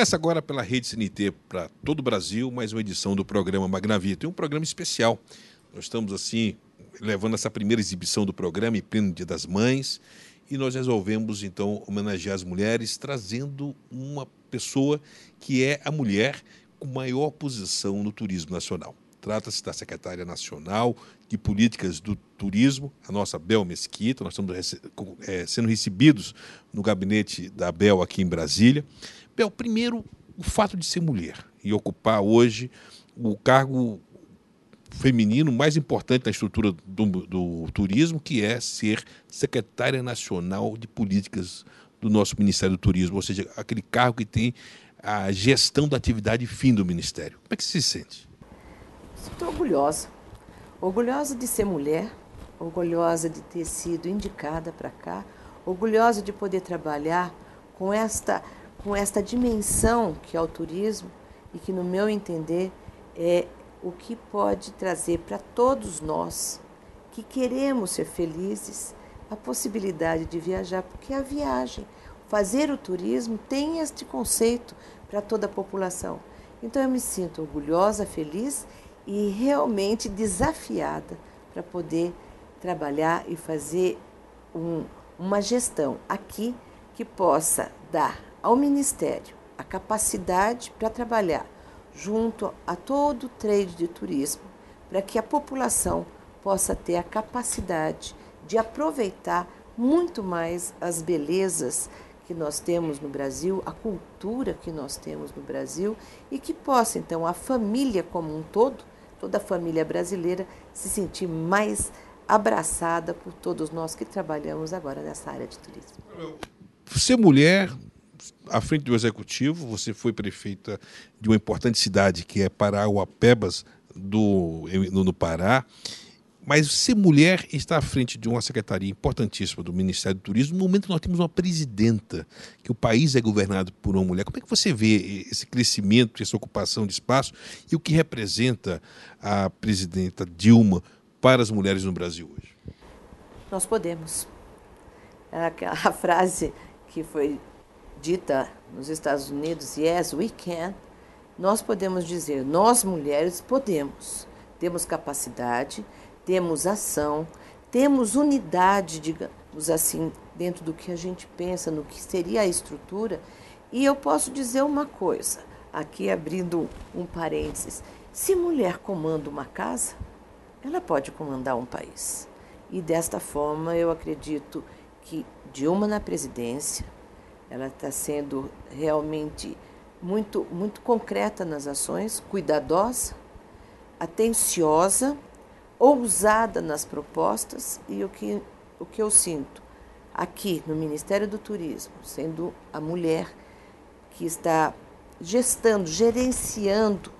Começa agora pela Rede CNT para todo o Brasil, mais uma edição do programa Magnavita. É um programa especial. Nós estamos, assim, levando essa primeira exibição do programa em pleno Dia das Mães e nós resolvemos, então, homenagear as mulheres, trazendo uma pessoa que é a mulher com maior posição no turismo nacional. Trata-se da secretária nacional de políticas do turismo, a nossa Bel Mesquita. Nós estamos sendo recebidos no gabinete da Bel aqui em Brasília. Bel, primeiro, o fato de ser mulher e ocupar hoje o cargo feminino mais importante na estrutura do turismo, que é ser secretária nacional de políticas do nosso Ministério do Turismo, ou seja, aquele cargo que tem a gestão da atividade fim do Ministério. Como é que você se sente? Estou orgulhosa. Orgulhosa de ser mulher, orgulhosa de ter sido indicada para cá, orgulhosa de poder trabalhar com esta dimensão que é o turismo e que, no meu entender, é o que pode trazer para todos nós que queremos ser felizes a possibilidade de viajar, porque a viagem, fazer o turismo tem este conceito para toda a população. Então eu me sinto orgulhosa, feliz e realmente desafiada para poder trabalhar e fazer uma gestão aqui que possa dar ao Ministério a capacidade para trabalhar junto a todo o trade de turismo, para que a população possa ter a capacidade de aproveitar muito mais as belezas que nós temos no Brasil, a cultura que nós temos no Brasil e que possa, então, a família como um todo, toda a família brasileira, se sentir mais abraçada por todos nós que trabalhamos agora nessa área de turismo. Ser mulher à frente do executivo, você foi prefeita de uma importante cidade que é Parauapebas, no Pará, mas ser mulher está à frente de uma secretaria importantíssima do Ministério do Turismo, no momento que nós temos uma presidenta, que o país é governado por uma mulher. Como é que você vê esse crescimento, essa ocupação de espaço e o que representa a presidenta Dilma para as mulheres no Brasil hoje? Nós podemos. A frase que foi dita nos Estados Unidos, yes, we can, nós podemos dizer, nós mulheres podemos. Temos capacidade, temos ação, temos unidade, digamos assim, dentro do que a gente pensa, no que seria a estrutura. E eu posso dizer uma coisa, aqui abrindo um parênteses, se mulher comanda uma casa, ela pode comandar um país. E desta forma eu acredito que Dilma na presidência, ela está sendo realmente muito, muito concreta nas ações, cuidadosa, atenciosa, ousada nas propostas e o que eu sinto aqui no Ministério do Turismo, sendo a mulher que está gestando, gerenciando,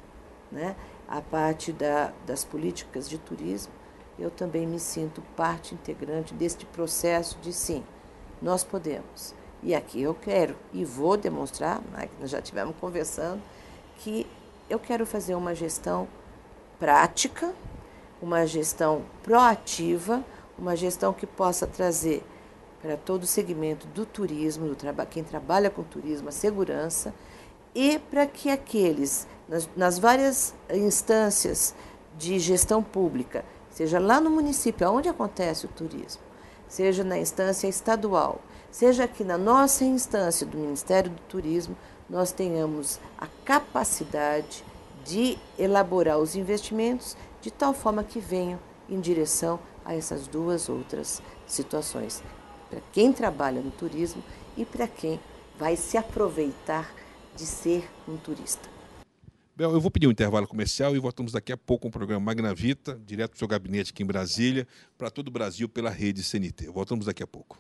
né, a parte das políticas de turismo, eu também me sinto parte integrante deste processo de sim, nós podemos. E aqui eu quero e vou demonstrar, né, que nós já estivemos conversando, que eu quero fazer uma gestão prática, uma gestão proativa, uma gestão que possa trazer para todo o segmento do turismo, quem trabalha com turismo, a segurança, e para que aqueles, nas várias instâncias de gestão pública, seja lá no município, onde acontece o turismo, seja na instância estadual, seja aqui na nossa instância do Ministério do Turismo, nós tenhamos a capacidade de elaborar os investimentos de tal forma que venham em direção a essas duas outras situações. Para quem trabalha no turismo e para quem vai se aproveitar de ser um turista. Bel, eu vou pedir um intervalo comercial e voltamos daqui a pouco com o programa Magnavita, direto do seu gabinete aqui em Brasília, para todo o Brasil pela Rede CNT. Voltamos daqui a pouco.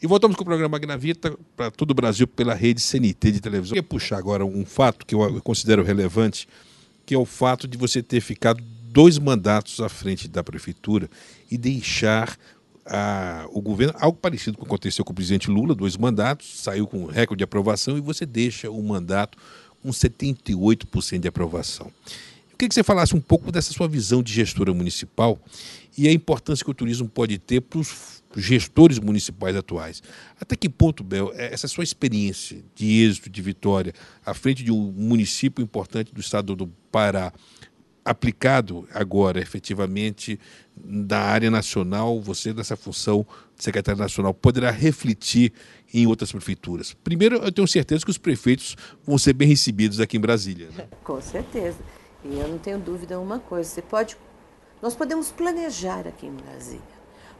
E voltamos com o programa Magnavita para todo o Brasil pela rede CNT de televisão. Eu queria puxar agora um fato que eu considero relevante, que é o fato de você ter ficado 2 mandatos à frente da prefeitura e deixar o governo, algo parecido com o que aconteceu com o presidente Lula, 2 mandatos, saiu com recorde de aprovação e você deixa o mandato com 78% de aprovação. Eu queria que você falasse um pouco dessa sua visão de gestora municipal e a importância que o turismo pode ter para os gestores municipais atuais. Até que ponto, Bel, essa sua experiência de êxito, de vitória, à frente de um município importante do estado do Pará, aplicado agora, efetivamente, na área nacional, você nessa função de secretário nacional, poderá refletir em outras prefeituras? Primeiro, eu tenho certeza que os prefeitos vão ser bem recebidos aqui em Brasília, né? Com certeza. E eu não tenho dúvida uma coisa, nós podemos planejar aqui em Brasília,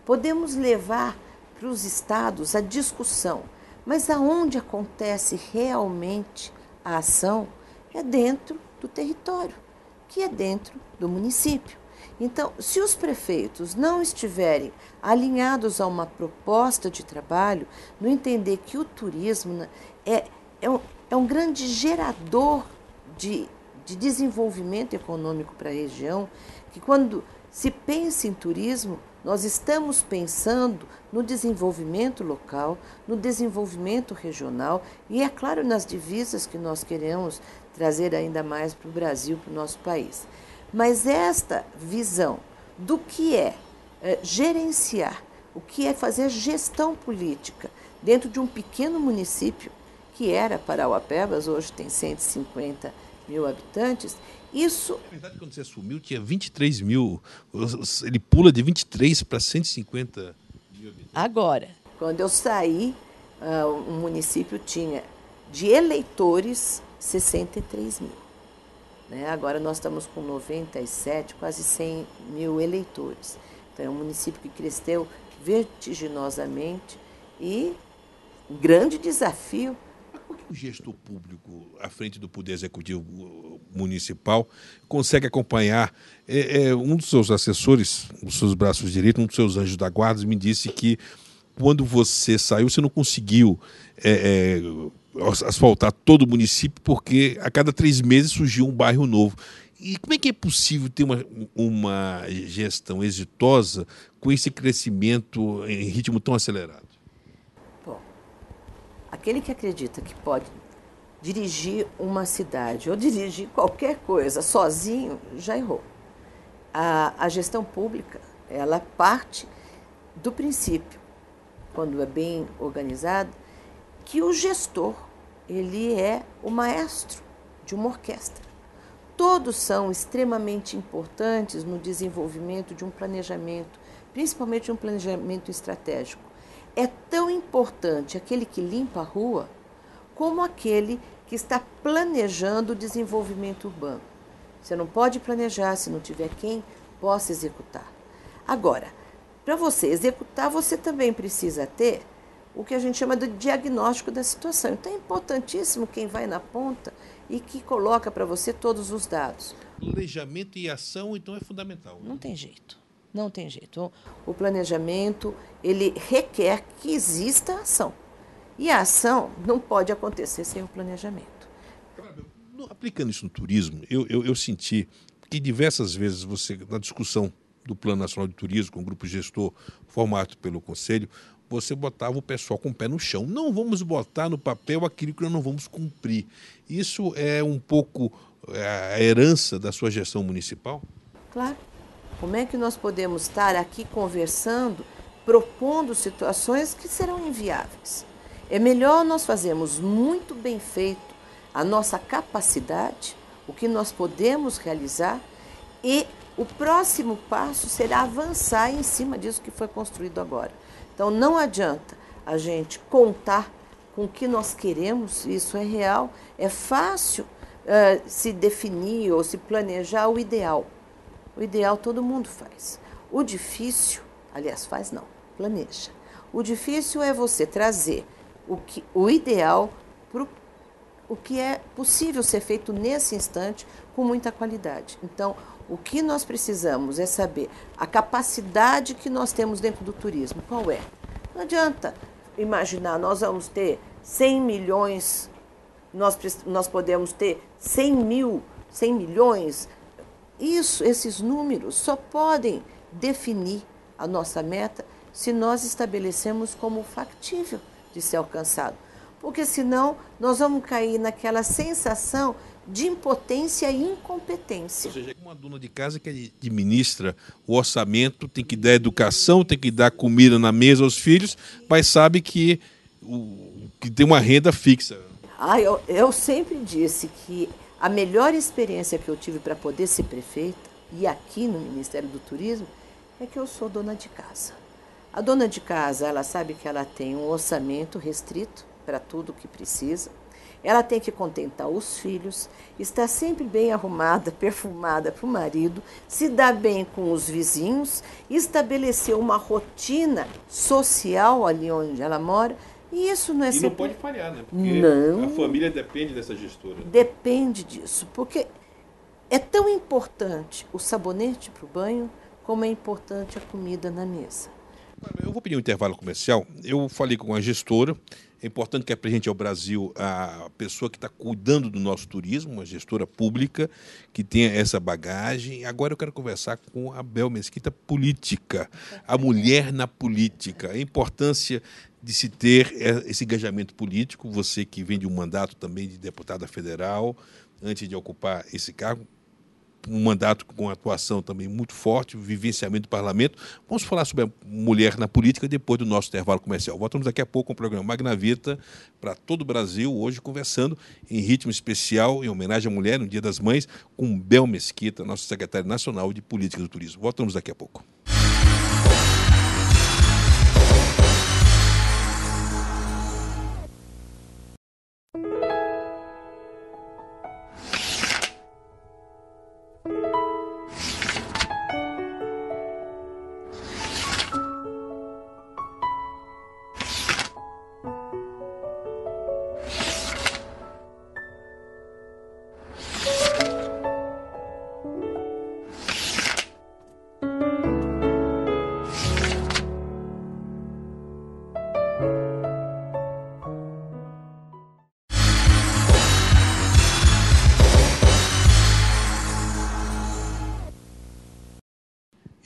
podemos levar para os estados a discussão, mas aonde acontece realmente a ação é dentro do território, que é dentro do município. Então, se os prefeitos não estiverem alinhados a uma proposta de trabalho, no entender que o turismo é um grande gerador de desenvolvimento econômico para a região, que quando se pensa em turismo, nós estamos pensando no desenvolvimento local, no desenvolvimento regional e, é claro, nas divisas que nós queremos trazer ainda mais para o Brasil, para o nosso país. Mas esta visão do que é gerenciar, o que é fazer gestão política dentro de um pequeno município, que era Parauapebas, hoje tem 150 mil habitantes, isso... Na verdade, quando você assumiu, tinha 23 mil, ele pula de 23 para 150 mil habitantes. Agora, quando eu saí, o município tinha de eleitores 63 mil. Né? Agora nós estamos com 97, quase 100 mil eleitores. Então é um município que cresceu vertiginosamente e um grande desafio. Por que o gestor público, à frente do Poder Executivo Municipal, consegue acompanhar? Um dos seus assessores, um dos seus braços direitos, um dos seus anjos da guarda, me disse que quando você saiu, você não conseguiu asfaltar todo o município, porque a cada 3 meses surgiu um bairro novo. E como é que é possível ter uma gestão exitosa com esse crescimento em ritmo tão acelerado? Bom, aquele que acredita que pode dirigir uma cidade ou dirigir qualquer coisa sozinho, já errou. A gestão pública, ela parte do princípio, quando é bem organizado, que o gestor, ele é o maestro de uma orquestra. Todos são extremamente importantes no desenvolvimento de um planejamento, principalmente um planejamento estratégico. É tão importante aquele que limpa a rua como aquele que está planejando o desenvolvimento urbano. Você não pode planejar se não tiver quem possa executar. Agora, para você executar, você também precisa ter o que a gente chama de diagnóstico da situação. Então é importantíssimo quem vai na ponta e que coloca para você todos os dados. Planejamento e ação, então, é fundamental. Não tem jeito, não tem jeito. O planejamento, ele requer que exista ação. E a ação não pode acontecer sem o planejamento. Aplicando isso no turismo, eu senti que diversas vezes você, na discussão do Plano Nacional de Turismo, com o grupo gestor formado pelo Conselho, você botava o pessoal com o pé no chão. Não vamos botar no papel aquilo que nós não vamos cumprir. Isso é um pouco a herança da sua gestão municipal? Claro. Como é que nós podemos estar aqui conversando, propondo situações que serão inviáveis? É melhor nós fazermos muito bem feito a nossa capacidade, o que nós podemos realizar, e o próximo passo será avançar em cima disso que foi construído agora. Então, não adianta a gente contar com o que nós queremos, isso é real, é fácil se definir ou se planejar o ideal. O ideal todo mundo faz. O difícil, aliás, faz não, planeja. O difícil é você trazer o ideal para o que é possível ser feito nesse instante com muita qualidade. Então, o que nós precisamos é saber a capacidade que nós temos dentro do turismo. Qual é? Não adianta imaginar, nós vamos ter 100 milhões, nós podemos ter 100 milhões. Esses números só podem definir a nossa meta se nós estabelecemos como factível de ser alcançado. Porque senão nós vamos cair naquela sensação de impotência e incompetência. Ou seja, uma dona de casa que administra o orçamento, tem que dar educação, tem que dar comida na mesa aos filhos, mas sabe que tem uma renda fixa. Eu sempre disse que a melhor experiência que eu tive para poder ser prefeita, e aqui no Ministério do Turismo, é que eu sou dona de casa. A dona de casa, ela sabe que ela tem um orçamento restrito para tudo o que precisa. Ela tem que contentar os filhos, estar sempre bem arrumada, perfumada para o marido, se dar bem com os vizinhos, estabelecer uma rotina social ali onde ela mora. E isso não é não pode falhar, né? Porque não, a família depende dessa gestora. Depende disso, porque é tão importante o sabonete para o banho como é importante a comida na mesa. Eu vou pedir um intervalo comercial. Eu falei com a gestora. É importante que apresente ao Brasil a pessoa que está cuidando do nosso turismo, uma gestora pública que tenha essa bagagem. Agora eu quero conversar com a Bel Mesquita, política, a mulher na política, a importância de se ter esse engajamento político. Você que vem de um mandato também de deputada federal, antes de ocupar esse cargo, um mandato com atuação também muito forte, vivenciamento do parlamento. Vamos falar sobre a mulher na política depois do nosso intervalo comercial. Voltamos daqui a pouco com o programa Magnavita para todo o Brasil, hoje conversando em ritmo especial, em homenagem à mulher, no Dia das Mães, com Bel Mesquita, nossa secretária nacional de Política do Turismo. Voltamos daqui a pouco.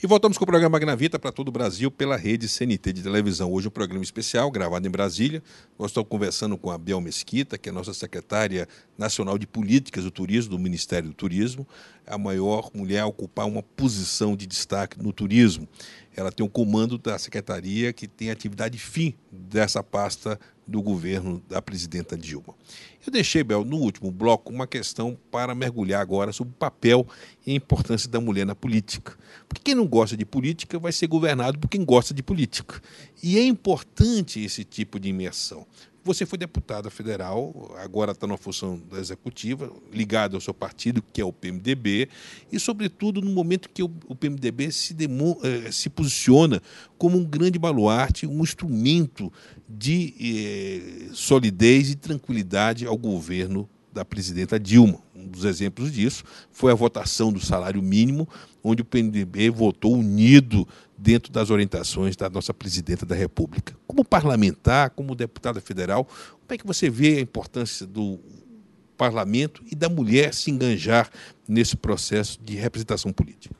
E voltamos com o programa Magnavita para todo o Brasil pela rede CNT de televisão. Hoje um programa especial, gravado em Brasília. Nós estamos conversando com a Bel Mesquita, que é a nossa secretária nacional de Políticas do Turismo, do Ministério do Turismo, a maior mulher a ocupar uma posição de destaque no turismo. Ela tem o comando da secretaria que tem a atividade fim dessa pasta do governo da presidenta Dilma. Eu deixei, Bel, no último bloco, uma questão para mergulhar agora sobre o papel e a importância da mulher na política. Porque quem não gosta de política vai ser governado por quem gosta de política. E é importante esse tipo de imersão. Você foi deputada federal, agora está numa função da executiva, ligada ao seu partido, que é o PMDB, e, sobretudo, no momento que o PMDB se posiciona como um grande baluarte, um instrumento de solidez e tranquilidade ao governo da presidenta Dilma. Um dos exemplos disso foi a votação do salário mínimo, onde o PMDB votou unido dentro das orientações da nossa presidenta da República. Como parlamentar, como deputada federal, como é que você vê a importância do parlamento e da mulher se enganjar nesse processo de representação política?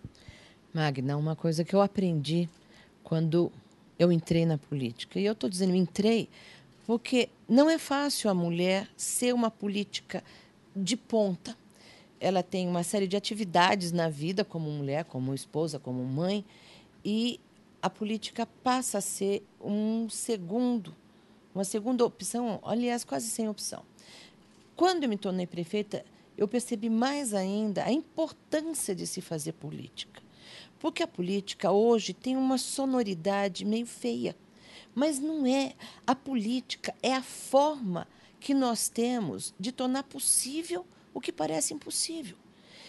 Magna, uma coisa que eu aprendi quando eu entrei na política, e eu estou dizendo entrei porque não é fácil a mulher ser uma política de ponta. Ela tem uma série de atividades na vida como mulher, como esposa, como mãe, e a política passa a ser uma segunda opção, aliás, quase sem opção. Quando eu me tornei prefeita, eu percebi mais ainda a importância de se fazer política. Porque a política hoje tem uma sonoridade meio feia, mas não é. A política é a forma que nós temos de tornar possível o que parece impossível.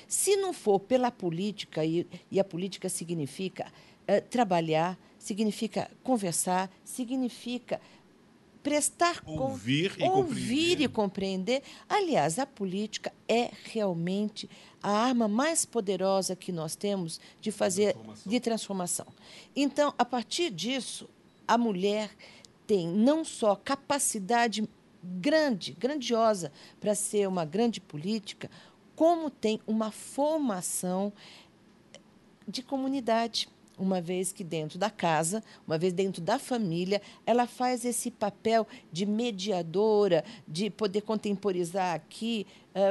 Se não for pela política, e a política significa trabalhar, significa conversar, significa prestar ouvir e compreender. Aliás, a política é realmente a arma mais poderosa que nós temos de transformação. Então, a partir disso, a mulher tem não só capacidade grandiosa para ser uma grande política, como tem uma formação de comunidade, uma vez que dentro da casa, uma vez dentro da família, ela faz esse papel de mediadora, de poder contemporizar aqui,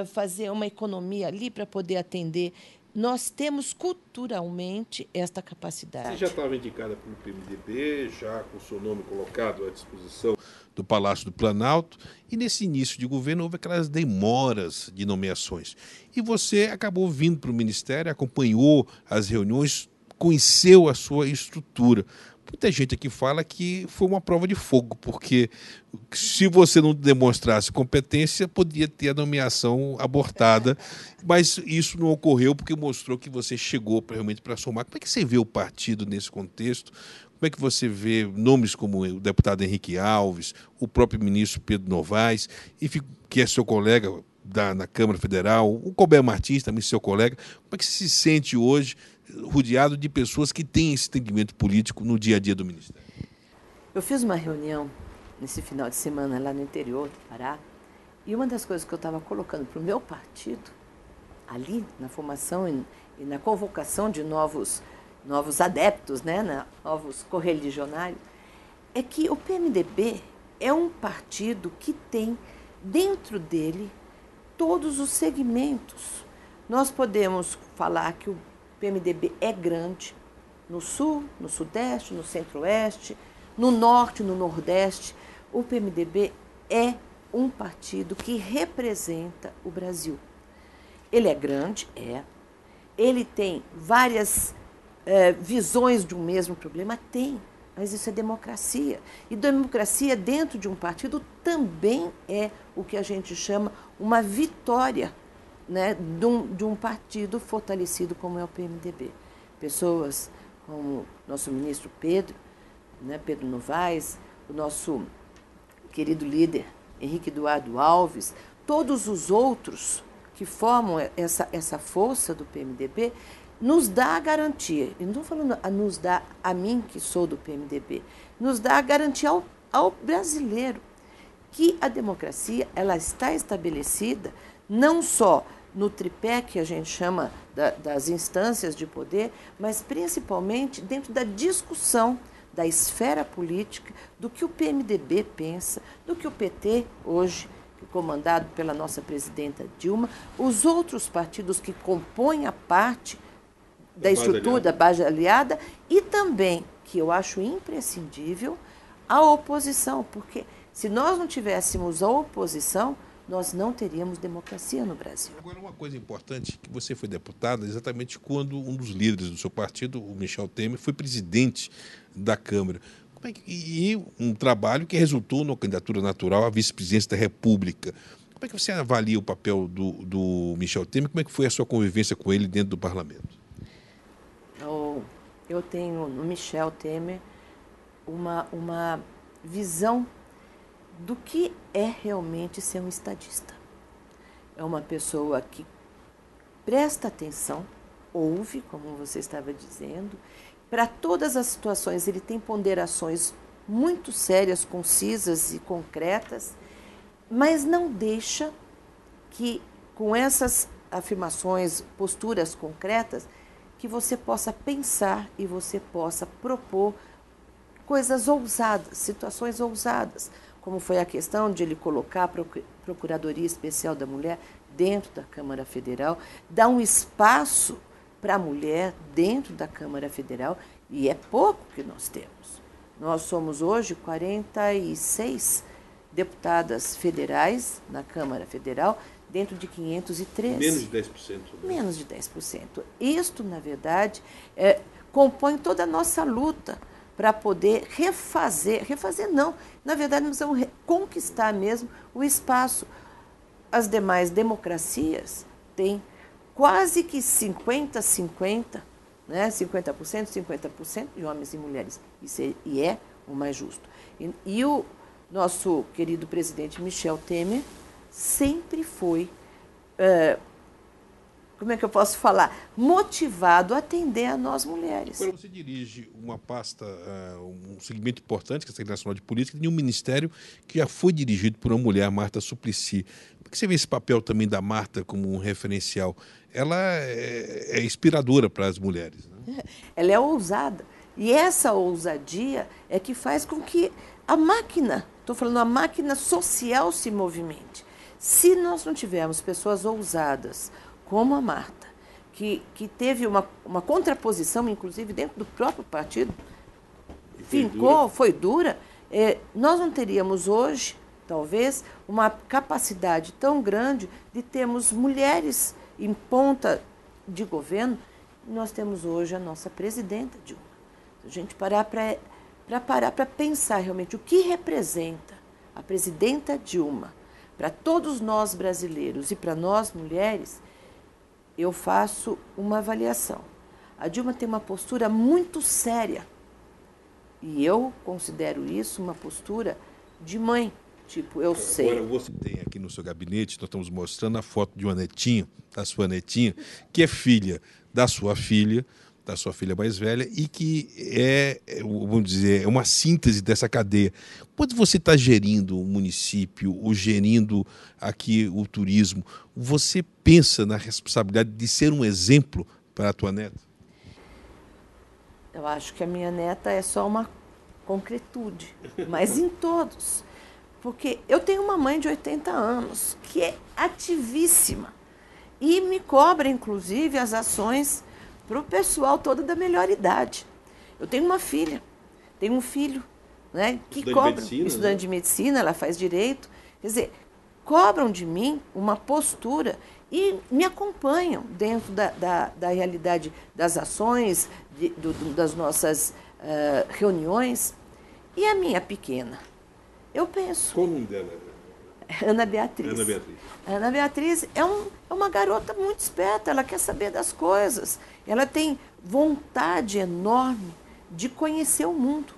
fazer uma economia ali para poder atender. Nós temos culturalmente esta capacidade. Você já estava indicada pelo PMDB, já com o seu nome colocado à disposição do Palácio do Planalto, e nesse início de governo houve aquelas demoras de nomeações. E você acabou vindo para o Ministério, acompanhou as reuniões, conheceu a sua estrutura. Muita gente aqui fala que foi uma prova de fogo, porque se você não demonstrasse competência, podia ter a nomeação abortada, mas isso não ocorreu porque mostrou que você chegou realmente para somar. Como é que você vê o partido nesse contexto? Como é que você vê nomes como o deputado Henrique Alves, o próprio ministro Pedro Novaes, enfim, que é seu colega na Câmara Federal, o Colbert Martins, também seu colega. Como é que você se sente hoje rodeado de pessoas que têm esse entendimento político no dia a dia do Ministério? Eu fiz uma reunião nesse final de semana lá no interior do Pará, e uma das coisas que eu estava colocando para o meu partido, ali na formação e na convocação de novos adeptos, né, novos correligionários, é que o PMDB é um partido que tem dentro dele todos os segmentos. Nós podemos falar que o PMDB é grande no Sul, no Sudeste, no Centro-Oeste, no Norte, no Nordeste. O PMDB é um partido que representa o Brasil. Ele é grande, ele tem várias visões de um mesmo problema, tem, mas isso é democracia. E democracia dentro de um partido também é o que a gente chama uma vitória, né, de um partido fortalecido como é o PMDB. Pessoas como nosso ministro Pedro, né, Pedro Novaes, o nosso querido líder Henrique Eduardo Alves, todos os outros que formam essa força do PMDB, nos dá a garantia, e não estou falando nos dá a mim que sou do PMDB, nos dá a garantia ao brasileiro que a democracia ela está estabelecida não só no tripé que a gente chama das instâncias de poder, mas principalmente dentro da discussão da esfera política, do que o PMDB pensa, do que o PT hoje, comandado pela nossa presidenta Dilma, os outros partidos que compõem a parte da estrutura da base aliada e também, que eu acho imprescindível, a oposição, porque se nós não tivéssemos a oposição, nós não teríamos democracia no Brasil. Agora, uma coisa importante, que você foi deputada exatamente quando um dos líderes do seu partido, o Michel Temer, foi presidente da Câmara. E um trabalho que resultou na candidatura natural à vice-presidência da República. Como é que você avalia o papel do Michel Temer? Como é que foi a sua convivência com ele dentro do parlamento? Eu tenho no Michel Temer uma visão do que é realmente ser um estadista. É uma pessoa que presta atenção, ouve, como você estava dizendo, para todas as situações. Ele tem ponderações muito sérias, concisas e concretas, mas não deixa que, com essas afirmações, posturas concretas, que você possa pensar e você possa propor coisas ousadas, situações ousadas, como foi a questão de ele colocar a Procuradoria Especial da Mulher dentro da Câmara Federal, dar um espaço para a mulher dentro da Câmara Federal, e é pouco que nós temos. Nós somos hoje 46 deputadas federais na Câmara Federal, dentro de 513. Menos de 10%. Né? Menos de 10%. Isto, na verdade, compõe toda a nossa luta para poder refazer não, na verdade nós vamos conquistar mesmo o espaço. As demais democracias têm quase que 50-50, né? 50% de homens e mulheres, e é o mais justo. E o nosso querido presidente Michel Temer sempre foi como é que eu posso falar, motivado a atender a nós mulheres. Agora você dirige uma pasta, um segmento importante, que é a Secretaria Nacional de Política, de um ministério que já foi dirigido por uma mulher, a Marta Suplicy. Por que você vê esse papel também da Marta como um referencial? Ela é inspiradora para as mulheres, né? Ela é ousada. E essa ousadia é que faz com que a máquina, estou falando, a máquina social se movimente. Se nós não tivermos pessoas ousadas, como a Marta, que teve uma contraposição, inclusive dentro do próprio partido, foi dura, nós não teríamos hoje, talvez, uma capacidade tão grande de termos mulheres em ponta de governo. Nós temos hoje a nossa presidenta Dilma. Se a gente parar para pensar realmente o que representa a presidenta Dilma para todos nós brasileiros e para nós mulheres, eu faço uma avaliação. A Dilma tem uma postura muito séria e eu considero isso uma postura de mãe. Tipo, eu sei. Agora você tem aqui no seu gabinete, nós estamos mostrando a foto de uma netinha, da sua netinha, que é filha da sua filha mais velha, e que vamos dizer, é uma síntese dessa cadeia. Quando você está gerindo o município, ou gerindo aqui o turismo, você pensa na responsabilidade de ser um exemplo para a tua neta? Eu acho que a minha neta é só uma concretude, mas em todos. Porque eu tenho uma mãe de 80 anos, que é ativíssima, e me cobra, inclusive, as ações para o pessoal todo da melhor idade. Eu tenho uma filha, tenho um filho, né, que cobra, estudante de medicina, ela faz direito. Quer dizer, cobram de mim uma postura e me acompanham dentro da realidade das ações, das nossas reuniões. E a minha pequena, eu penso... Qual o nome dela? Ana Beatriz. Ana Beatriz. Ana Beatriz é uma garota muito esperta, ela quer saber das coisas. Ela tem vontade enorme de conhecer o mundo.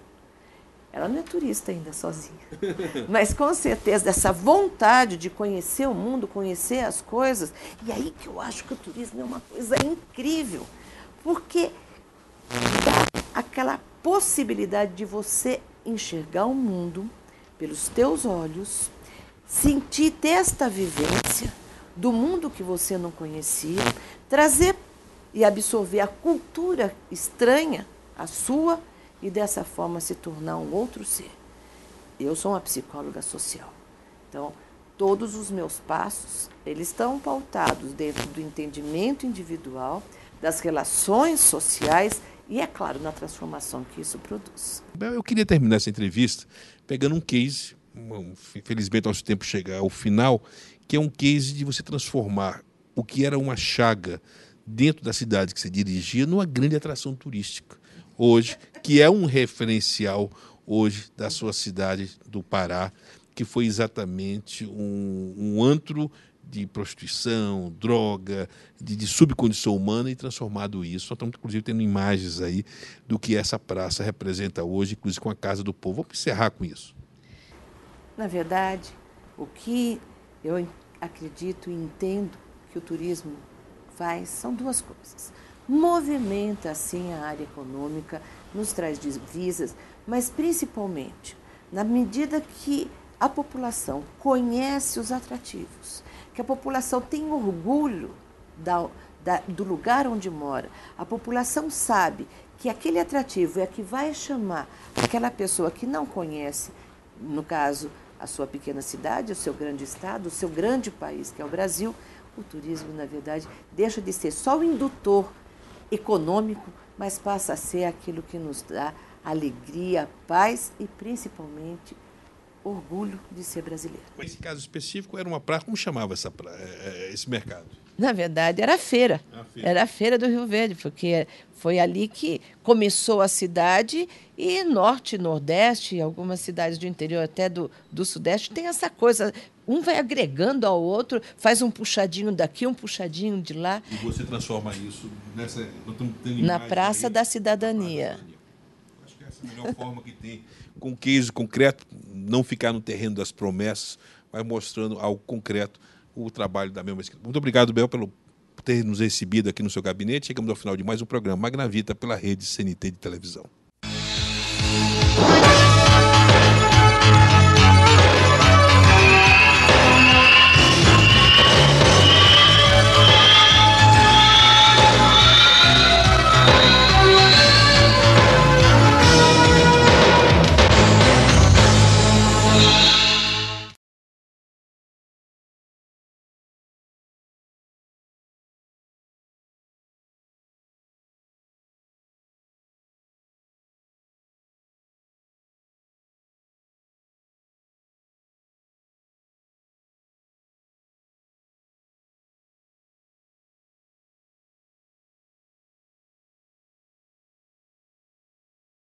Ela não é turista ainda sozinha, mas com certeza essa vontade de conhecer o mundo, conhecer as coisas. E aí que eu acho que o turismo é uma coisa incrível, porque dá aquela possibilidade de você enxergar o mundo pelos teus olhos, sentir, ter esta vivência do mundo que você não conhecia, trazer e absorver a cultura estranha, a sua, e dessa forma se tornar um outro ser. Eu sou uma psicóloga social, então todos os meus passos, eles estão pautados dentro do entendimento individual, das relações sociais e, é claro, na transformação que isso produz. Eu queria terminar essa entrevista pegando um case, infelizmente nosso tempo chega ao final, que é um case de você transformar o que era uma chaga dentro da cidade que você dirigia numa grande atração turística hoje, que é um referencial hoje da sua cidade do Pará, que foi exatamente um antro de prostituição, droga, de subcondição humana, e transformado isso. Nós estamos, inclusive, tendo imagens aí do que essa praça representa hoje, inclusive com a Casa do Povo. Vamos encerrar com isso. Na verdade, o que eu acredito e entendo que o turismo faz são duas coisas. Movimenta, sim, a área econômica, nos traz divisas, mas principalmente, na medida que a população conhece os atrativos, que a população tem orgulho do lugar onde mora, a população sabe que aquele atrativo é que vai chamar aquela pessoa que não conhece, no caso, a sua pequena cidade, o seu grande estado, o seu grande país, que é o Brasil. O turismo, na verdade, deixa de ser só o indutor econômico, mas passa a ser aquilo que nos dá alegria, paz e, principalmente, orgulho de ser brasileiro. Nesse caso específico, era uma praça, como chamava esse mercado? Na verdade, era a feira. Era a feira do Rio Verde, porque foi ali que começou a cidade, e norte, nordeste, algumas cidades do interior, até do sudeste, tem essa coisa. Um vai agregando ao outro, faz um puxadinho daqui, um puxadinho de lá. E você transforma isso na Praça da Cidadania. Acho que essa é a melhor forma que tem, com case concreto, não ficar no terreno das promessas, mas mostrando algo concreto, o trabalho da mesma esquina. Muito obrigado, Bel, pelo por ter nos recebido aqui no seu gabinete. Chegamos ao final de mais um programa Magnavita pela rede CNT de televisão.